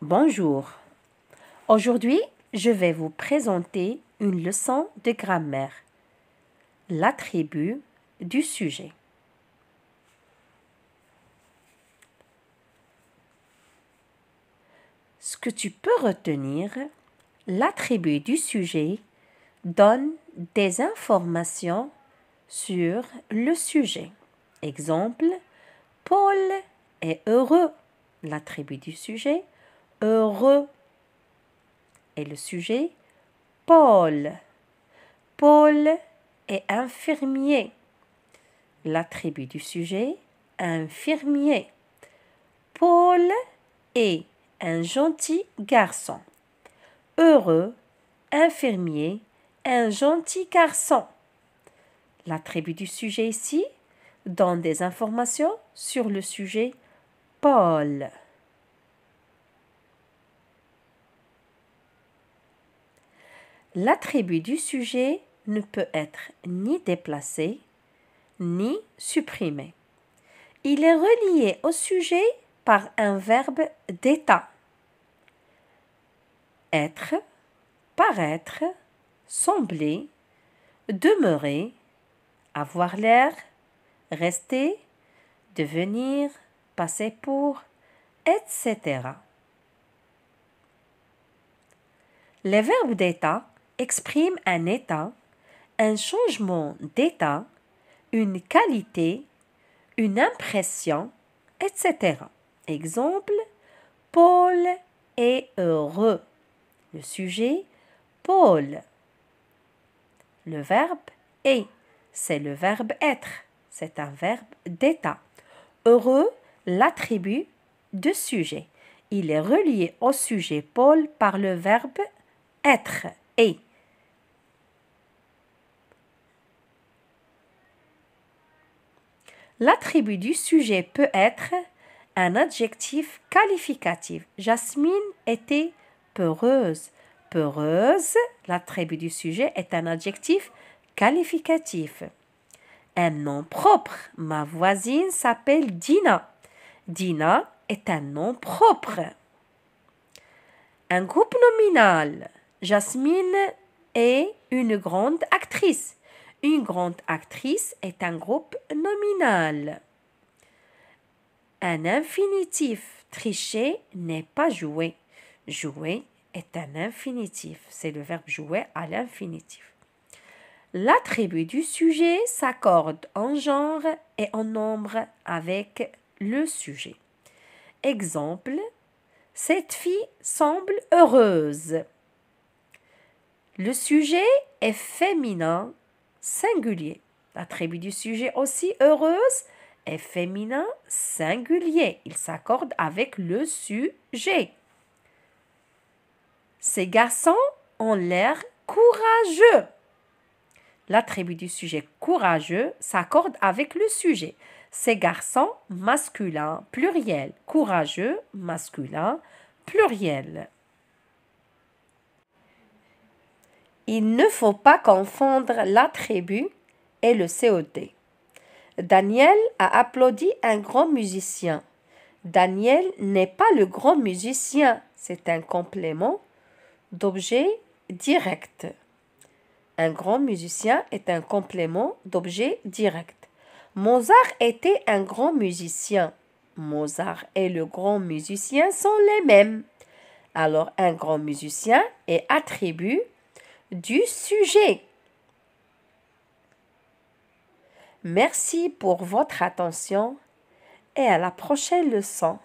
Bonjour. Aujourd'hui, je vais vous présenter une leçon de grammaire. L'attribut du sujet. Ce que tu peux retenir, l'attribut du sujet donne des informations sur le sujet. Exemple, Paul est heureux. L'attribut du sujet, heureux. Et le sujet, Paul. Paul est infirmier. L'attribut du sujet, infirmier. Paul est un gentil garçon. Heureux, infirmier, un gentil garçon. L'attribut du sujet ici donne des informations sur le sujet Paul. L'attribut du sujet ne peut être ni déplacé, ni supprimé. Il est relié au sujet par un verbe d'état. Être, paraître, sembler, demeurer, avoir l'air, rester, devenir, passer pour, etc. Les verbes d'état expriment un état, un changement d'état, une qualité, une impression, etc. Exemple, Paul est heureux. Le sujet, Paul. Le verbe est, c'est le verbe être. C'est un verbe d'état. Heureux, l'attribut de sujet. Il est relié au sujet Paul par le verbe être, est. L'attribut du sujet peut être un adjectif qualificatif. Jasmine était peureuse. Peureuse, l'attribut du sujet est un adjectif qualificatif. Un nom propre. Ma voisine s'appelle Dina. Dina est un nom propre. Un groupe nominal. Jasmine est une grande actrice. Une grande actrice est un groupe nominal. Un infinitif. Tricher n'est pas jouer. Jouer est un infinitif. C'est le verbe jouer à l'infinitif. L'attribut du sujet s'accorde en genre et en nombre avec le sujet. Exemple, cette fille semble heureuse. Le sujet est féminin singulier. L'attribut du sujet aussi, heureuse, est féminin singulier. Il s'accorde avec le sujet. Ces garçons ont l'air courageux. L'attribut du sujet courageux s'accorde avec le sujet. Ces garçons masculin pluriel. Courageux masculin pluriel. Il ne faut pas confondre l'attribut et le COD. Daniel a applaudi un grand musicien. Daniel n'est pas le grand musicien, c'est un complément d'objet direct. Un grand musicien est un complément d'objet direct. Mozart était un grand musicien. Mozart et le grand musicien sont les mêmes. Alors, un grand musicien est attribut du sujet. Merci pour votre attention et à la prochaine leçon.